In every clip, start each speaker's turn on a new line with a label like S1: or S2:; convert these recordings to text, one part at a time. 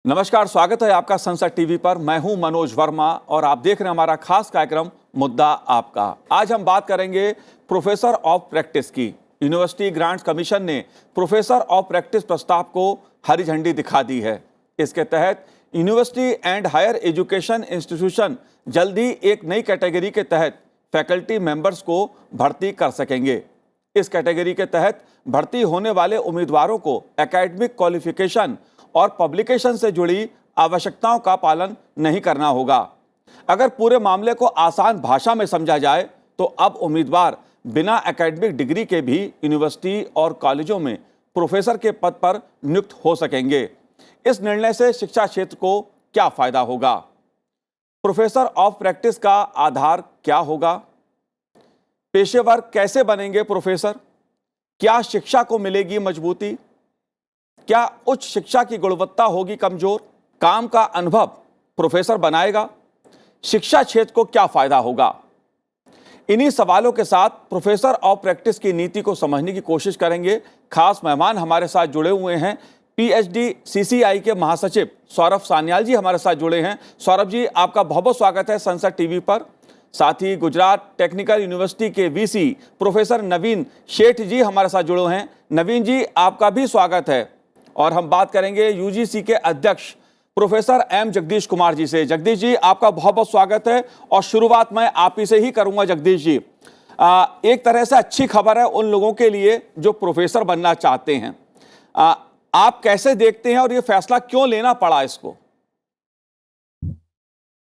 S1: नमस्कार, स्वागत है आपका संसद टीवी पर। मैं हूं मनोज वर्मा और आप देख रहे हैं हमारा खास कार्यक्रम मुद्दा आपका। आज हम बात करेंगे प्रोफेसर ऑफ प्रैक्टिस की। यूनिवर्सिटी ग्रांट्स कमीशन ने प्रोफेसर ऑफ प्रैक्टिस प्रस्ताव को हरी झंडी दिखा दी है। इसके तहत university and higher education institution जल्द ही एक नई कैटेगरी के तहत फैकल्टी मेंबर्स को भर्ती कर सकेंगे। इस कैटेगरी के तहत भर्ती होने वाले उम्मीदवारों को एकेडमिक क्वालिफिकेशन और पब्लिकेशन से जुड़ी आवश्यकताओं का पालन नहीं करना होगा। अगर पूरे मामले को आसान भाषा में समझा जाए तो अब उम्मीदवार बिना एकेडमिक डिग्री के भी यूनिवर्सिटी और कॉलेजों में प्रोफेसर के पद पर नियुक्त हो सकेंगे। इस निर्णय से शिक्षा क्षेत्र को क्या फायदा होगा? प्रोफेसर ऑफ प्रैक्टिस का आधार क्या होगा? पेशेवर कैसे बनेंगे प्रोफेसर? क्या शिक्षा को मिलेगी मजबूती? क्या उच्च शिक्षा की गुणवत्ता होगी कमजोर? काम का अनुभव प्रोफेसर बनाएगा? शिक्षा क्षेत्र को क्या फायदा होगा? इन्हीं सवालों के साथ प्रोफेसर ऑफ प्रैक्टिस की नीति को समझने की कोशिश करेंगे। खास मेहमान हमारे साथ जुड़े हुए हैं। पीएचडी सीसीआई के महासचिव सौरभ सान्याल जी हमारे साथ जुड़े हैं। सौरभ जी, आपका बहुत बहुत स्वागत है संसद टीवी पर। साथ ही गुजरात टेक्निकल यूनिवर्सिटी के वीसी प्रोफेसर नवीन शेठ जी हमारे साथ जुड़े हैं। नवीन जी, आपका भी स्वागत है। और हम बात करेंगे यूजीसी के अध्यक्ष प्रोफेसर एम जगदीश कुमार जी से। जगदीश जी, आपका बहुत बहुत स्वागत है और शुरुआत मैं आप ही से ही करूंगा। जगदीश जी, एक तरह से अच्छी खबर है उन लोगों के लिए जो प्रोफेसर बनना चाहते हैं। आप कैसे देखते हैं और ये फैसला क्यों लेना पड़ा इसको?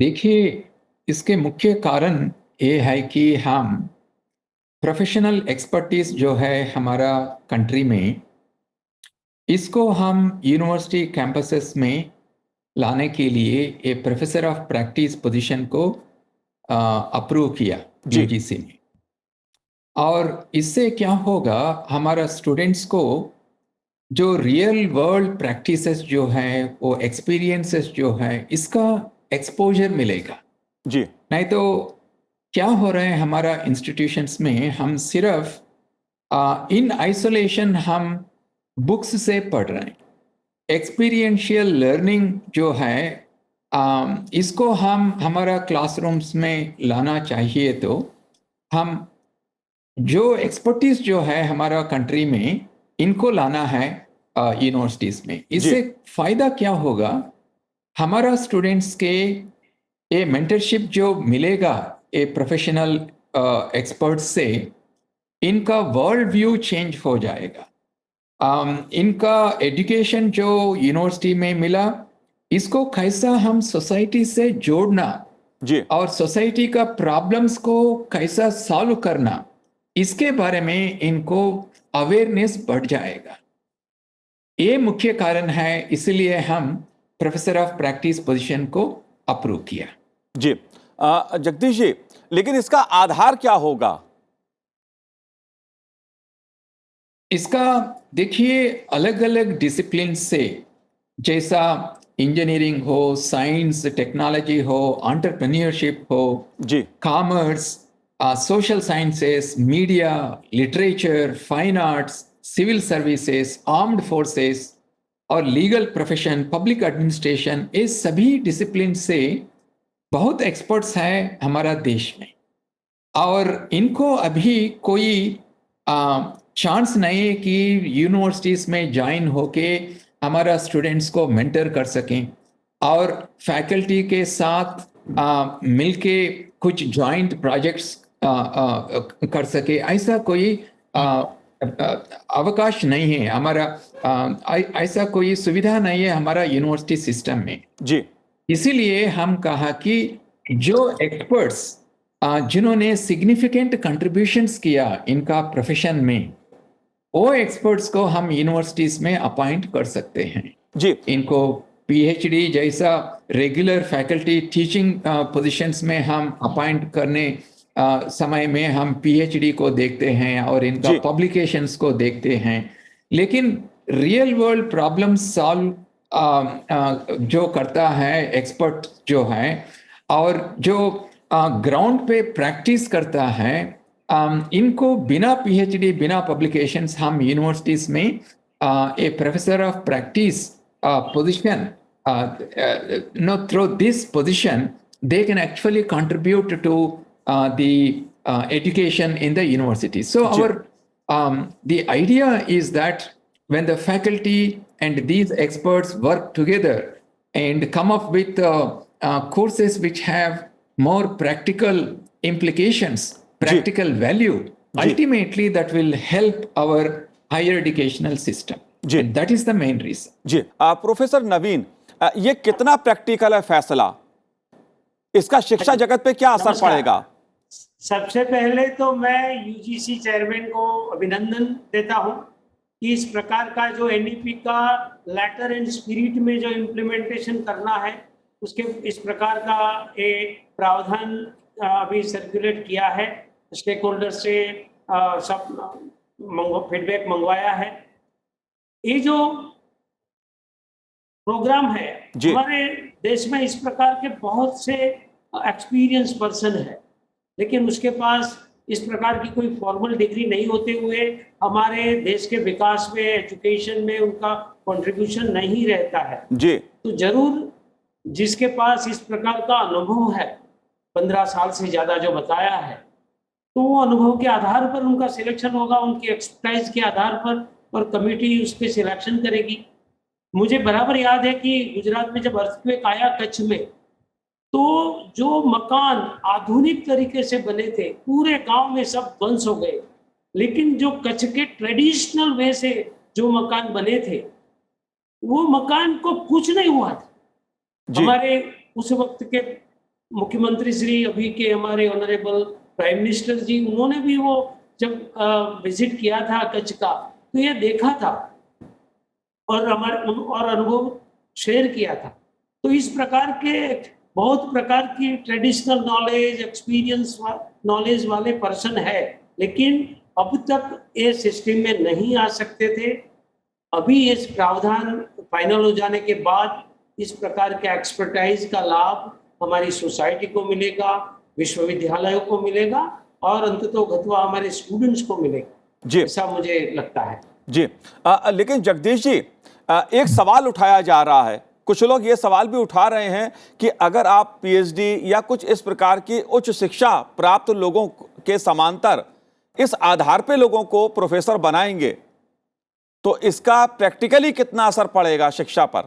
S2: देखिए, इसके मुख्य कारण ये है कि हम प्रोफेशनल एक्सपर्टीज जो है हमारा कंट्री में, इसको हम यूनिवर्सिटी कैंपसेस में लाने के लिए ये प्रोफेसर ऑफ प्रैक्टिस पोजीशन को अप्रूव किया यूजीसी ने। और इससे क्या होगा, हमारा स्टूडेंट्स को जो रियल वर्ल्ड प्रैक्टिसेस जो है, वो एक्सपीरियंसेस जो है, इसका एक्सपोजर मिलेगा
S1: जी।
S2: नहीं तो क्या हो रहा है हमारा इंस्टीट्यूशंस में, हम सिर्फ इन आइसोलेशन हम बुक्स से पढ़ रहे हैं। एक्सपीरियंशियल लर्निंग जो है, इसको हम हमारा क्लासरूम्स में लाना चाहिए। तो हम जो एक्सपर्टीज जो है हमारा कंट्री में, इनको लाना है यूनिवर्सिटीज में। इससे फायदा क्या होगा, हमारा स्टूडेंट्स के ये मेंटरशिप जो मिलेगा ये प्रोफेशनल एक्सपर्ट से, इनका वर्ल्ड व्यू चेंज हो जाएगा। इनका एजुकेशन जो यूनिवर्सिटी में मिला, इसको कैसा हम सोसाइटी से जोड़ना
S1: जी।
S2: और सोसाइटी का प्रॉब्लम्स को कैसा सॉल्व करना, इसके बारे में इनको अवेयरनेस बढ़ जाएगा। ये मुख्य कारण है, इसलिए हम प्रोफेसर ऑफ प्रैक्टिस पोजीशन को अप्रूव किया।
S1: जी। जगदीश जी, लेकिन इसका आधार क्या होगा?
S2: इसका देखिए, अलग अलग डिसिप्लिन से, जैसा इंजीनियरिंग हो, साइंस टेक्नोलॉजी हो, एंटरप्रेन्योरशिप हो,
S1: जी।
S2: Commerce, social sciences, media, literature, fine arts, civil services, armed forces और लीगल प्रोफेशन, पब्लिक एडमिनिस्ट्रेशन, ये सभी डिसिप्लिन से बहुत एक्सपर्ट्स हैं हमारा देश में। और इनको अभी कोई चांस नहीं है कि यूनिवर्सिटीज में ज्वाइन होके हमारा स्टूडेंट्स को मेंटर कर सकें और फैकल्टी के साथ मिलके कुछ जॉइंट प्रोजेक्ट्स कर सके। ऐसा कोई अवकाश नहीं है हमारा, ऐसा कोई सुविधा नहीं है हमारा यूनिवर्सिटी सिस्टम में।
S1: जी।
S2: इसीलिए हम कहा कि जो एक्सपर्ट्स जिन्होंने सिग्निफिकेंट कंट्रीब्यूशंस किया इनका प्रोफेशन में, वो एक्सपर्ट्स को हम यूनिवर्सिटीज में अपॉइंट कर सकते हैं।
S1: जी।
S2: इनको पीएचडी जैसा रेगुलर फैकल्टी टीचिंग पोजीशंस में हम अपॉइंट करने समय में हम पीएचडी को देखते हैं और इनका पब्लिकेशंस को देखते हैं। लेकिन रियल वर्ल्ड प्रॉब्लम सॉल्व जो करता है एक्सपर्ट जो है, और जो ग्राउंड पे प्रैक्टिस करता है, इनको बिना पीएचडी बिना पब्लिकेशंस हम यूनिवर्सिटीज में a professor of practice position through this position, they can actually contribute to the education in the university. So the idea is that when the faculty and these experts work together and come up with courses which have more practical implications, practical value, ultimately that will help our higher educational system. And that is the main reason.
S1: जी professor Naveen, ये कितना practical है फैसला, इसका शिक्षा जगत पे क्या असर पड़ेगा?
S3: सबसे पहले तो मैं यूजीसी चेयरमैन को अभिनंदन देता हूं कि इस प्रकार का जो एनईपी का लेटर एंड स्पिरिट में जो इम्प्लीमेंटेशन करना है, उसके इस प्रकार का एक प्रावधान अभी सर्कुलेट किया है, स्टेक होल्डर से सब फीडबैक मंगवाया है। ये जो प्रोग्राम है हमारे देश में, इस प्रकार के बहुत से एक्सपीरियंस पर्सन है, लेकिन उसके पास इस प्रकार की कोई फॉर्मल डिग्री नहीं होते हुए हमारे देश के विकास में, एजुकेशन में उनका कंट्रीब्यूशन नहीं रहता है जी। तो जरूर जिसके पास इस प्रकार का अनुभव है, 15 साल से ज्यादा जो बताया है, तो वो अनुभव के आधार पर उनका सिलेक्शन होगा, उनकी एक्सपर्टाइज के आधार पर, और कमेटी उस पर सिलेक्शन करेगी। मुझे बराबर याद है कि गुजरात में जब अर्थक्वेक आया कच्छ में, तो जो मकान आधुनिक तरीके से बने थे पूरे गांव में सब ध्वंस हो गए, लेकिन जो कच्छ के ट्रेडिशनल वे से जो मकान बने थे, वो मकान को कुछ नहीं हुआ था। हमारे उस वक्त के मुख्यमंत्री श्री, अभी के हमारे ऑनरेबल प्राइम मिनिस्टर जी, उन्होंने भी वो जब विजिट किया था कच्छ का, तो ये देखा था और और अनुभव शेयर किया था। तो इस प्रकार के बहुत प्रकार की ट्रेडिशनल नॉलेज, एक्सपीरियंस नॉलेज वाले पर्सन है, लेकिन अब तक ये सिस्टम में नहीं आ सकते थे। अभी इस प्रावधान फाइनल हो जाने के बाद इस प्रकार के एक्सपर्टाइज का लाभ हमारी सोसाइटी को मिलेगा, विश्वविद्यालयों को मिलेगा और अंततोगत्वा हमारे स्टूडेंट्स को मिलेगा जी, ऐसा मुझे लगता है
S1: जी। लेकिन जगदीश जी, एक सवाल उठाया जा रहा है, कुछ लोग ये सवाल भी उठा रहे हैं कि अगर आप पीएचडी या कुछ इस प्रकार की उच्च शिक्षा प्राप्त लोगों के समांतर इस आधार पे लोगों को प्रोफेसर बनाएंगे, तो इसका प्रैक्टिकली कितना असर पड़ेगा शिक्षा पर?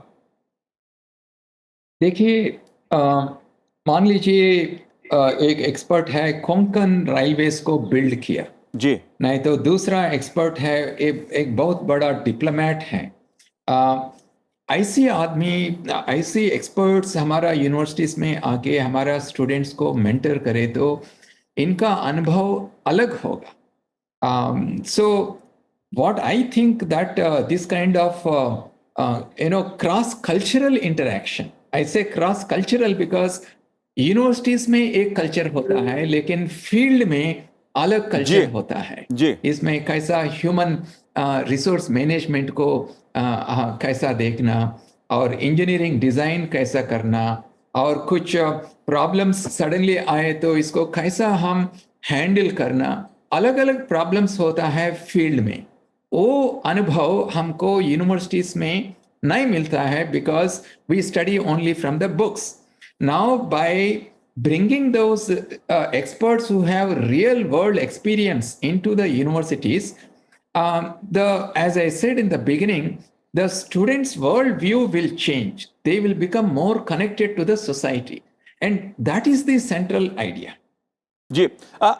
S2: देखिए, मान लीजिए एक एक्सपर्ट है, कोंकण रेलवेज को बिल्ड किया
S1: जी,
S2: नहीं तो दूसरा एक्सपर्ट है, एक बहुत बड़ा डिप्लोमेट है। ऐसी आदमी, ऐसी एक्सपर्ट्स हमारा यूनिवर्सिटीज में आके हमारा स्टूडेंट्स को मेंटर करे तो इनका अनुभव अलग होगा। So what I think that this kind of cross cultural interaction, I say cross cultural because universities में एक कल्चर होता है, लेकिन फील्ड में अलग कल्चर होता है जी। इसमें कैसा ह्यूमन रिसोर्स मैनेजमेंट को कैसा देखना, और इंजीनियरिंग डिजाइन कैसा करना, और कुछ प्रॉब्लम्स सडनली आए तो इसको कैसा हम हैंडल करना, अलग अलग प्रॉब्लम्स होता है फील्ड में। वो अनुभव हमको यूनिवर्सिटीज में नहीं मिलता है because we study only from the books. Now by bringing those experts who have real world experience into the universities, as I said in the beginning, the students' worldview will change. They will become more connected to the society, and that is the central idea.
S1: जी,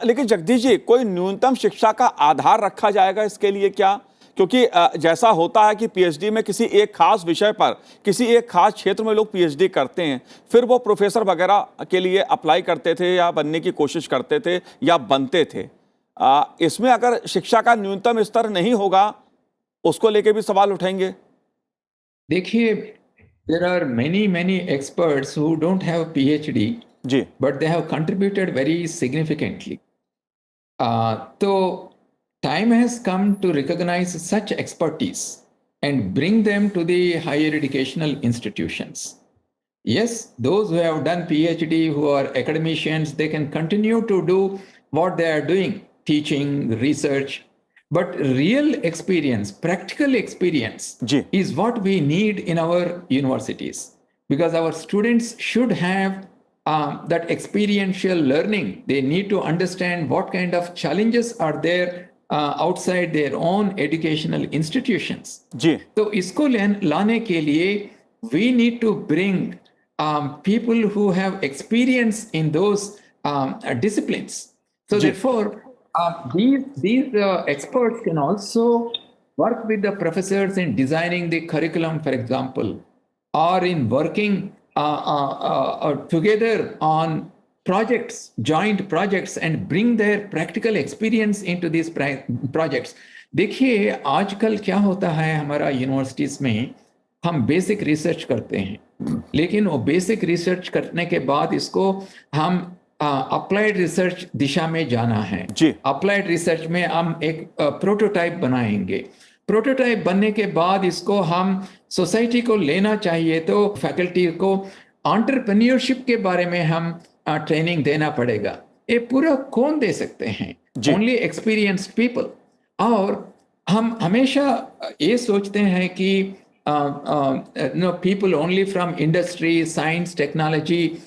S1: लेकिन जगदीश जी, कोई न्यूनतम शिक्षा का आधार रखा जाएगा इसके लिए क्या? क्योंकि जैसा होता है कि पीएचडी में किसी एक खास विषय पर, किसी एक खास क्षेत्र में लोग पीएचडी करते हैं, फिर वो प्रोफेसर वगैरह के लिए अप्लाई करते थे या बनने की कोशिश करते थे या बनते थे। इसमें अगर शिक्षा का न्यूनतम स्तर नहीं होगा, उसको लेके भी सवाल उठेंगे।
S2: देखिए, there are many experts who don't have PhD
S1: ji,
S2: but they have contributed very significantly. तो time has come to recognize such expertise and bring them to the higher educational institutions. Yes, those who have done PhD, who are academicians, they can continue to do what they are doing, teaching, research. But real experience, practical experience is what we need in our universities. because our students should have that experiential learning. They need to understand what kind of challenges are there outside their own educational institutions.
S1: जी
S2: तो इसको लाने के लिए we need to bring people who have experience in those disciplines. So
S1: ji.
S2: therefore, these experts can also work with the professors in designing the curriculum, for example, or in working together on projects, joint projects, and bring their practical experience into these projects. देखिए आजकल क्या होता है हमारा universities में, हम basic research करते हैं, लेकिन वो बेसिक रिसर्च करने के बाद इसको हम अप्लाइड रिसर्च दिशा में जाना है.
S1: जी.
S2: अप्लाइड रिसर्च में हम एक प्रोटोटाइप बनाएंगे. प्रोटोटाइप बनने के बाद इसको हम सोसाइटी को लेना चाहिए, तो फैकल्टी को एंटरप्रेन्योरशिप के बारे में हम ट्रेनिंग देना पड़ेगा. ये पूरा कौन दे सकते हैं?
S1: जी.
S2: Only experienced people. और हम हमेशा ये सोचते हैं कि no, people only from industry, science, technology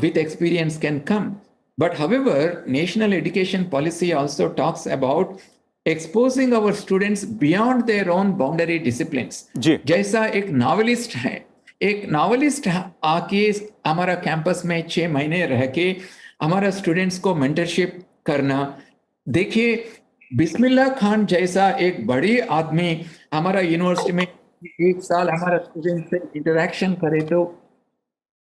S2: with experience can come. But however, national education policy also talks about exposing our students beyond their own boundary disciplines.
S1: जी.
S2: जैसा एक नॉवलिस्ट है, एक नॉवलिस्ट आके हमारा कैंपस में 6 महीने रह के हमारा स्टूडेंट्स को मेंटरशिप करना. देखिए बिस्मिल्लाह खान जैसा एक बड़ी आदमी हमारा यूनिवर्सिटी में 1 साल हमारा स्टूडेंट से इंटरेक्शन करे, तो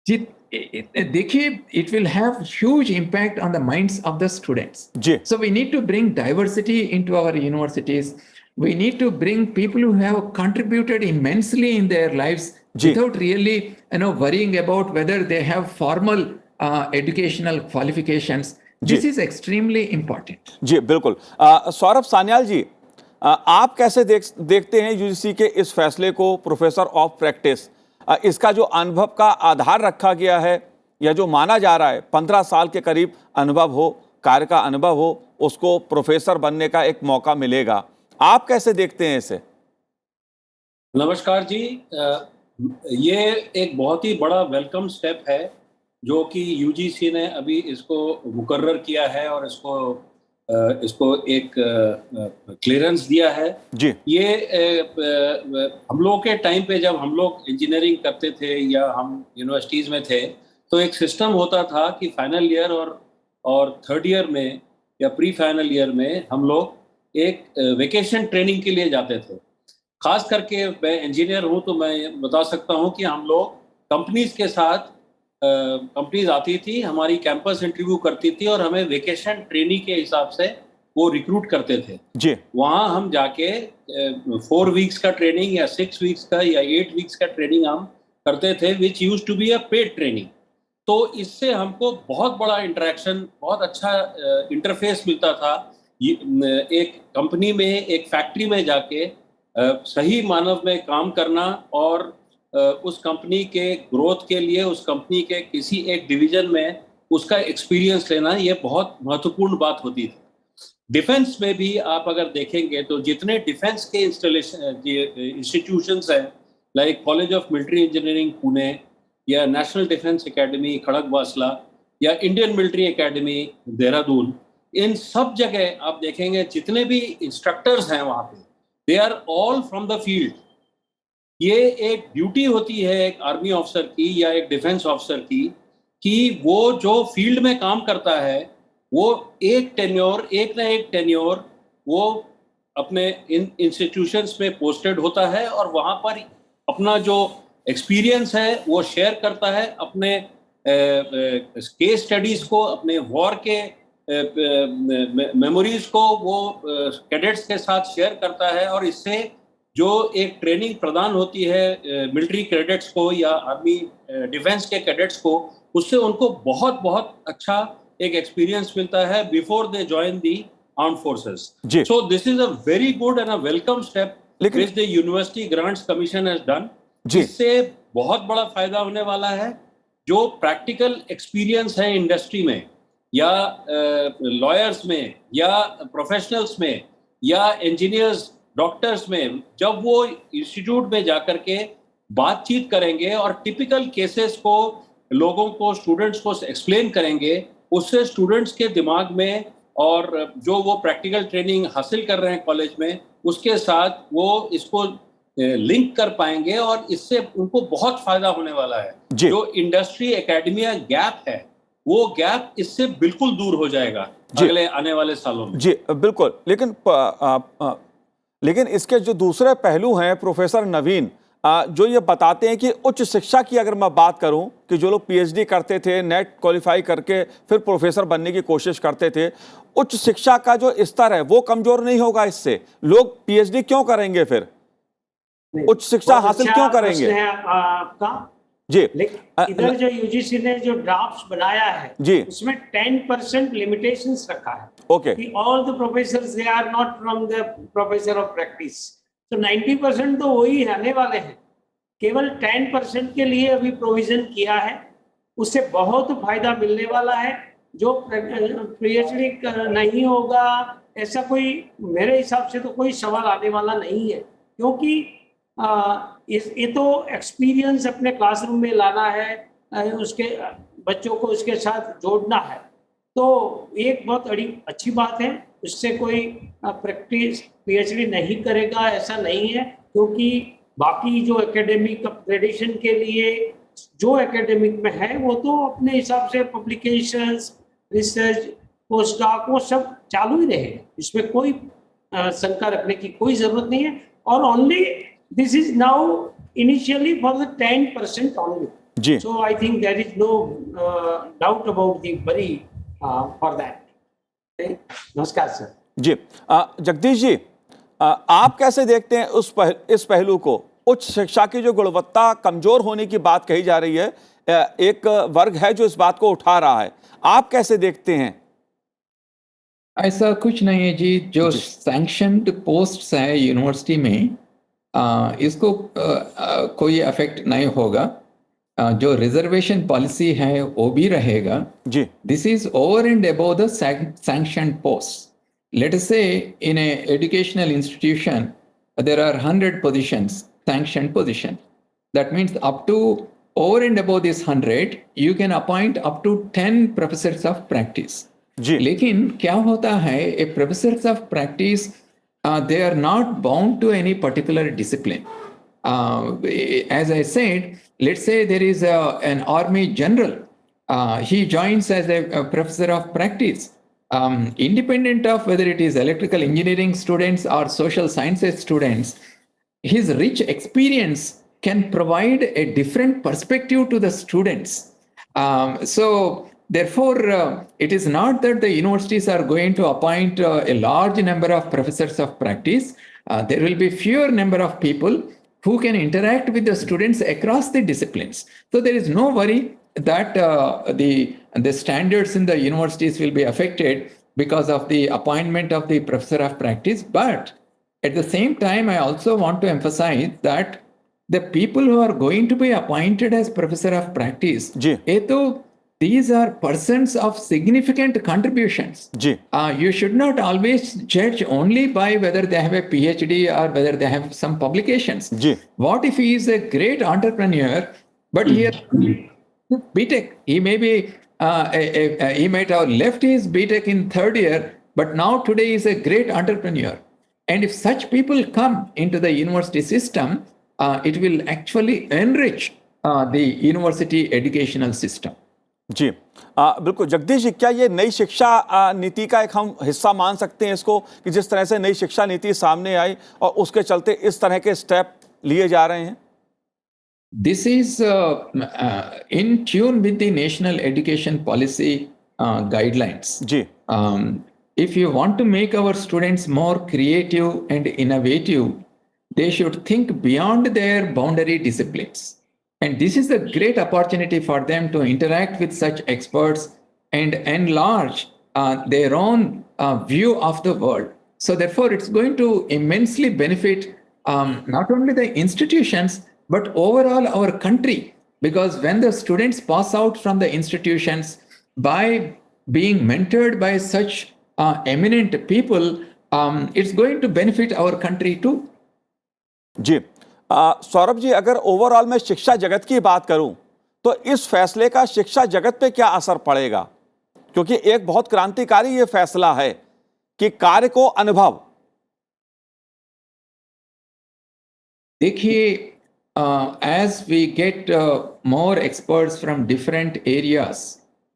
S2: देखिए it will have huge impact on the minds of the students.
S1: Ji.
S2: So we need to bring diversity into our universities. We need to bring people who have contributed immensely in their lives
S1: ji.
S2: without really worrying about whether they have formal educational qualifications. This
S1: ji.
S2: is extremely important.
S1: जी बिल्कुल. सौरभ सान्याल जी, आप कैसे देखते हैं UGC के इस फैसले को? Professor of practice, इसका जो अनुभव का आधार रखा गया है, या जो माना जा रहा है 15 साल के करीब अनुभव हो, कार्य का अनुभव हो, उसको प्रोफेसर बनने का एक मौका मिलेगा, आप कैसे देखते हैं इसे?
S4: नमस्कार जी. ये एक बहुत ही बड़ा वेलकम स्टेप है जो कि यूजीसी ने अभी इसको मुकर्रर किया है और इसको एक क्लियरेंस दिया है.
S1: जी.
S4: ये हम लोग के टाइम पे जब हम लोग इंजीनियरिंग करते थे या हम यूनिवर्सिटीज़ में थे, तो एक सिस्टम होता था कि फाइनल ईयर और थर्ड ईयर में या प्री फाइनल ईयर में हम लोग एक वेकेशन ट्रेनिंग के लिए जाते थे. खास करके मैं इंजीनियर हूँ तो मैं बता सकता हूँ कि हम लोग कंपनीज के साथ, कंपनीज आती थी, हमारी कैंपस इंटरव्यू करती थी और हमें वेकेशन ट्रेनिंग के हिसाब से वो रिक्रूट करते थे.
S1: जी.
S4: वहाँ हम जाके 4 वीक्स का ट्रेनिंग या 6 वीक्स का या 8 वीक्स का ट्रेनिंग हम करते थे, which use to be a paid training. तो इससे हमको बहुत बड़ा इंटरेक्शन, बहुत अच्छा इंटरफेस मिलता था. एक कंपनी में, एक फैक्ट्री में जाके सही मानव में काम करना और उस कंपनी के ग्रोथ के लिए, उस कंपनी के किसी एक डिवीजन में उसका एक्सपीरियंस लेना, ये बहुत महत्वपूर्ण बात होती थी. डिफेंस में भी आप अगर देखेंगे तो जितने डिफेंस के इंस्टीट्यूशंस हैं, like college of military engineering Pune या नेशनल डिफेंस एकेडमी खड़गवासला या इंडियन मिलिट्री एकेडमी देहरादून, इन सब जगह आप देखेंगे जितने भी इंस्ट्रक्टर्स हैं वहाँ पे, they are all from the field. ये एक ड्यूटी होती है एक आर्मी ऑफिसर की या एक डिफेंस ऑफिसर की, कि वो जो फील्ड में काम करता है वो एक ना एक टेन्योर वो अपने इंस्टीट्यूशंस में पोस्टेड होता है और वहाँ पर अपना जो एक्सपीरियंस है वो शेयर करता है, अपने केस स्टडीज को, अपने वॉर के मेमोरीज को वो कैडेट्स के साथ शेयर करता है. और इससे जो एक ट्रेनिंग प्रदान होती है मिलिट्री कैडेट्स को या आर्मी डिफेंस के कैडेट्स को, उससे उनको बहुत बहुत अच्छा एक एक्सपीरियंस मिलता है before they join the armed forces. So this is a very good and a welcome step which the university Grants commission has done. इससे बहुत बड़ा फायदा होने वाला है. जो प्रैक्टिकल एक्सपीरियंस है इंडस्ट्री में या लॉयर्स में या प्रोफेशनल्स में या इंजीनियर्स, डॉक्टर्स में, जब वो इंस्टीट्यूट में जाकर के बातचीत करेंगे और टिपिकल केसेस को लोगों को, स्टूडेंट्स को एक्सप्लेन करेंगे, उससे स्टूडेंट्स के दिमाग में और जो वो प्रैक्टिकल ट्रेनिंग हासिल कर रहे हैं कॉलेज में, उसके साथ वो इसको लिंक कर पाएंगे और इससे उनको बहुत फायदा होने वाला है।
S1: जी।
S4: जो इंडस्ट्री एकेडमिया गैप है, वो गैप इससे बिल्कुल दूर हो जाएगा अगले आने वाले सालों में।
S1: जी बिल्कुल। लेकिन इसके जो दूसरे पहलू हैं प्रोफेसर नवीन, जो ये बताते हैं कि उच्च शिक्षा की अगर मैं बात करूं कि जो लोग पीएचडी करते थे, नेट क्वालिफाई करके फिर प्रोफेसर बनने की कोशिश करते थे, उच्च शिक्षा का जो स्तर है वो कमजोर नहीं होगा इससे? लोग पीएचडी क्यों करेंगे फिर? उच्च शिक्षा हासिल क्यों करेंगे?
S3: आपका
S1: जी।
S3: लेकिन इधर जो यूजीसी ने जो ड्राफ्ट बनाया है
S1: जी,
S3: उसमें 10% लिमिटेशंस रखा है।
S1: ओके।
S3: कि all the professors they are not from the professor of practice, तो 90% तो वही रहने वाले हैं। केवल 10% के लिए अभी प्रोविजन किया है, उससे बहुत फायदा मिलने वाला है। जो पीएचडी नहीं होगा ऐसा कोई, मेरे हिसाब से तो कोई सवाल आने वाला नहीं है, क्योंकि ये तो एक्सपीरियंस अपने क्लासरूम में लाना है, उसके बच्चों को उसके साथ जोड़ना है, तो एक बहुत अच्छी बात है। उससे कोई प्रैक्टिस पीएचडी नहीं करेगा ऐसा नहीं है, क्योंकि बाकी जो एकेडमिक अपग्रेडेशन के लिए जो एकेडमिक में है वो तो अपने हिसाब से पब्लिकेशंस, रिसर्च, पोस्ट डॉक वो सब चालू ही रहेगा, इसमें कोई शंका रखने की कोई जरूरत नहीं है। और only this is now initially for the 10% only.
S1: जी।
S3: So I think there is no doubt about the worry for that. Okay? नमस्कार सर।
S1: जी। जगदीश जी, आप कैसे देखते हैं इस पहलू को? उच्च शिक्षा की जो गुणवत्ता कमजोर होने की बात कही जा रही है, एक वर्ग है जो इस बात को उठा रहा है, आप कैसे देखते हैं?
S2: ऐसा कुछ नहीं है जी। जो सैंक्शनड पोस्ट्स है यूनिवर्सिटी में, इसको कोई अफेक्ट नहीं होगा। जो रिजर्वेशन पॉलिसी है वो भी रहेगा
S1: जी।
S2: This is over and above the sanctioned post. Let us say in a educational institution there are 100 positions, sanctioned position. That means up to over and above this 100 you can appoint up to 10 professors of practice
S1: जी।
S2: लेकिन क्या होता है, a professors of practice they are not bound to any particular discipline. As I said, let's say there is an army general, he joins as a professor of practice, independent of whether it is electrical engineering students or social sciences students. His rich experience can provide a different perspective to the students. So therefore, it is not that the universities are going to appoint a large number of professors of practice. There will be fewer number of people who can interact with the students across the disciplines. So there is no worry that the standards in the universities will be affected because of the appointment of the professor of practice. But at the same time, I also want to emphasize that the people who are going to be appointed as professor of practice, these are persons of significant contributions. You should not always judge only by whether they have a PhD or whether they have some publications. What if he is a great entrepreneur, but he has BTech? He may be he might have left his BTech in third year, but now today he is a great entrepreneur. And if such people come into the university system, it will actually enrich the university educational system.
S1: जी बिल्कुल। जगदीश जी, क्या ये नई शिक्षा नीति का एक हम हिस्सा मान सकते हैं इसको, कि जिस तरह से नई शिक्षा नीति सामने आई और उसके चलते इस तरह के स्टेप लिए जा रहे हैं?
S2: This is in tune with the national education policy guidelines.
S1: Ji.
S2: If you want to make our students more creative and innovative, they should think beyond their boundary disciplines. And this is a great opportunity for them to interact with such experts and enlarge their own view of the world. So therefore, it's going to immensely benefit not only the institutions, but overall our country. Because when the students pass out from the institutions by being mentored by such eminent people, it's going to benefit our country too.
S1: जी। सौरभ जी, अगर overall मैं शिक्षा जगत की बात करूं तो इस फैसले का शिक्षा जगत पे क्या असर पड़ेगा? क्योंकि एक बहुत क्रांतिकारी ये फैसला है कि कार्य को अनुभव।
S2: देखिए, as we get more experts from different areas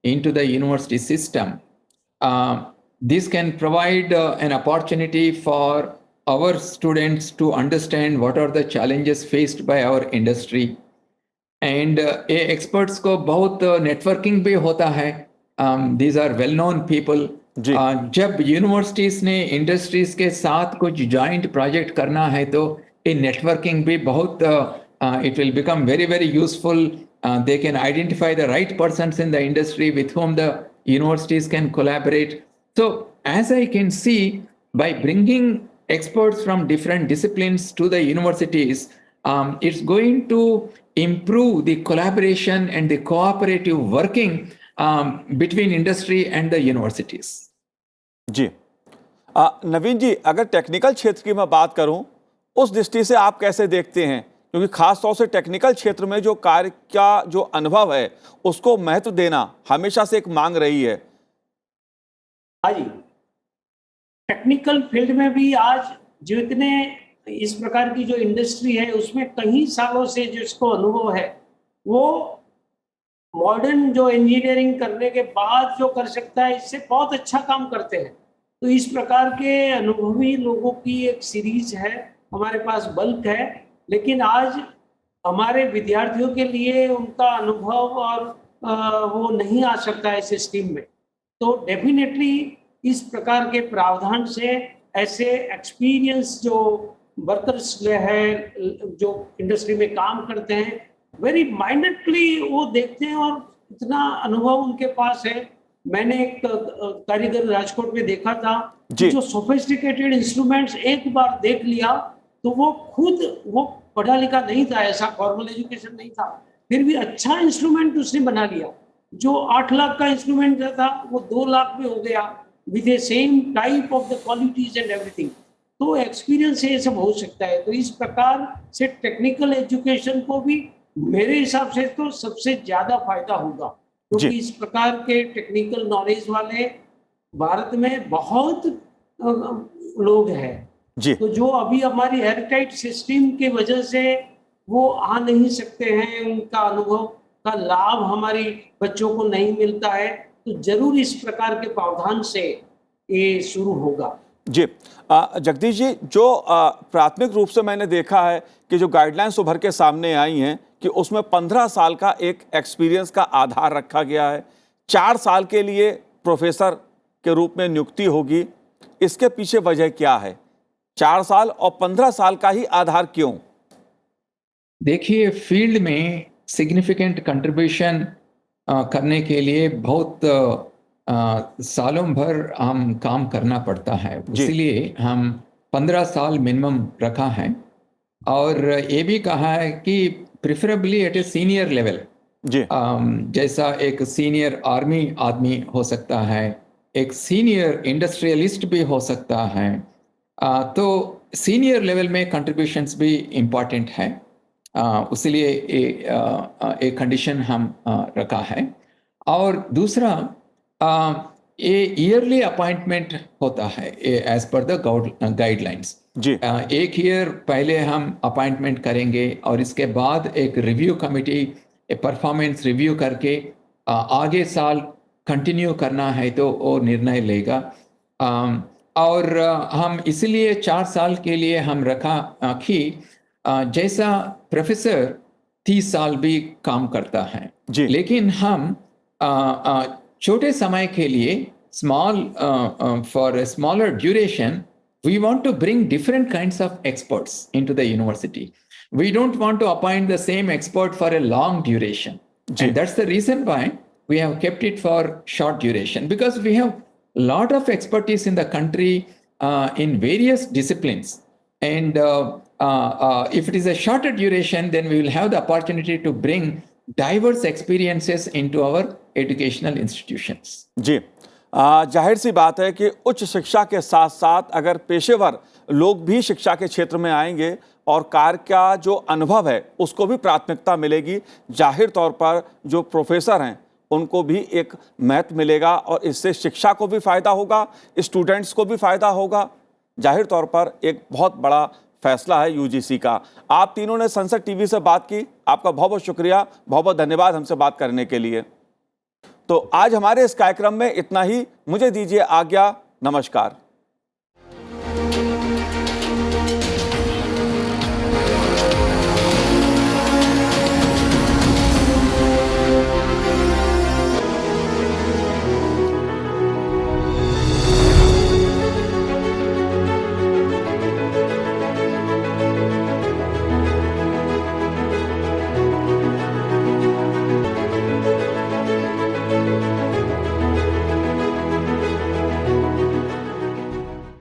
S2: into the university system, this can provide an opportunity for our students to understand what are the challenges faced by our industry. And ये experts को बहुत networking भी होता है. These are well known people.
S1: जी।
S2: जब universities ने industries के साथ कुछ जॉइंट प्रोजेक्ट करना है तो ये नेटवर्किंग भी बहुत it will become very very useful. They can identify the right persons in the industry with whom the universities can collaborate. So as I can see, by bringing experts from different disciplines to the universities, it's going to improve the collaboration and the cooperative working between industry and the universities.
S1: जी। नवीन जी, अगर technical क्षेत्र की मैं बात करूं, उस दृष्टि से आप कैसे देखते हैं? क्योंकि खास तौर से टेक्निकल क्षेत्र में जो कार्य का जो अनुभव है उसको महत्व देना हमेशा से एक मांग रही है।
S3: हाँ जी, टेक्निकल फील्ड में भी आज जितने इस प्रकार की जो इंडस्ट्री है उसमें कई सालों से जिसको अनुभव है वो मॉडर्न जो इंजीनियरिंग करने के बाद जो कर सकता है इससे बहुत अच्छा काम करते हैं. तो इस प्रकार के अनुभवी लोगों की एक सीरीज है हमारे पास बल्क है, लेकिन आज हमारे विद्यार्थियों के लिए उनका अनुभव और वो नहीं आ सकता है इस स्ट्रीम में. तो डेफिनेटली इस प्रकार के प्रावधान से ऐसे एक्सपीरियंस जो वर्कर्स है जो इंडस्ट्री में काम करते हैं वेरी माइंडेडली वो देखते हैं और इतना अनुभव उनके पास है. मैंने एक कारीगर राजकोट में देखा था जो सोफिस्टिकेटेड इंस्ट्रूमेंट्स एक बार देख लिया तो वो खुद वो पढ़ा लिखा नहीं था, ऐसा फॉर्मल एजुकेशन नहीं था, फिर भी अच्छा इंस्ट्रूमेंट उसने बना लिया. जो 8 लाख का इंस्ट्रूमेंट था वो 2 लाख में हो गया with the same type of the qualities and everything. तो एक्सपीरियंस से ये सब हो सकता है. तो इस प्रकार से टेक्निकल एजुकेशन को भी मेरे हिसाब से तो सबसे ज्यादा फायदा होगा, क्योंकि इस प्रकार के टेक्निकल नॉलेज वाले भारत में बहुत लोग हैं. तो जो अभी हमारी हेरिटेज सिस्टम की वजह से वो आ नहीं सकते हैं, उनका अनुभव का लाभ हमारी बच्चों को नहीं मिलता है, तो जरूर इस प्रकार के प्रावधान से ये शुरू होगा.
S1: जी। जगदीश जी, जो प्राथमिक रूप से मैंने देखा है कि जो गाइडलाइंस उभर के सामने आई हैं कि उसमें 15 साल का एक एक्सपीरियंस का आधार रखा गया है, 4 साल के लिए प्रोफेसर के रूप में नियुक्ति होगी. इसके पीछे वजह क्या है? 4 साल और 15 साल का ही आधार क्यों?
S2: देखिए, फील्ड में सिग्निफिकेंट कंट्रीब्यूशन करने के लिए बहुत सालों भर हम काम करना पड़ता है, इसलिए हम 15 साल मिनिमम रखा है. और ये भी कहा है कि preferably at a senior level. जैसा एक सीनियर आर्मी आदमी हो सकता है, एक सीनियर इंडस्ट्रियलिस्ट भी हो सकता है, तो सीनियर लेवल में कंट्रीब्यूशंस भी इम्पॉर्टेंट है. इसलिए एक कंडीशन हम रखा है. और दूसरा, ये ईयरली अपॉइंटमेंट होता है as per the guidelines. 1 year पहले हम अपॉइंटमेंट करेंगे और इसके बाद एक रिव्यू कमिटी परफॉर्मेंस रिव्यू करके आगे साल कंटिन्यू करना है तो वो निर्णय लेगा. और हम इसलिए 4 साल के लिए हम रखा कि जैसा प्रोफेसर 30 साल भी काम करता है, लेकिन हम छोटे समय के लिए for a smaller duration, we want to bring different kinds of experts into the university. We don't want to appoint the same expert for a long duration. And that's the reason why we have kept it for short duration, because we have a lot of expertise in the country in various disciplines. And if it is a shorter duration, then we will have the opportunity to bring diverse experiences into our educational institutions.
S1: जी, जाहिर सी बात है कि उच्च शिक्षा के साथ साथ अगर पेशेवर लोग भी शिक्षा के क्षेत्र में आएंगे और कार्य का जो अनुभव है उसको भी प्राथमिकता मिलेगी। जाहिर तौर पर जो प्रोफेसर हैं उनको भी एक महत्व मिलेगा और इससे शिक्षा को भी फायदा होगा, स्टूडेंट्स को भी फायदा होगा। जाहिर तौर पर एक बहुत बड़ा फैसला है यूजीसी का। आप तीनों ने संसद टीवी से बात की, आपका बहुत बहुत शुक्रिया, बहुत बहुत धन्यवाद हमसे बात करने के लिए। तो आज हमारे इस कार्यक्रम में इतना ही, मुझे दीजिए आज्ञा, नमस्कार।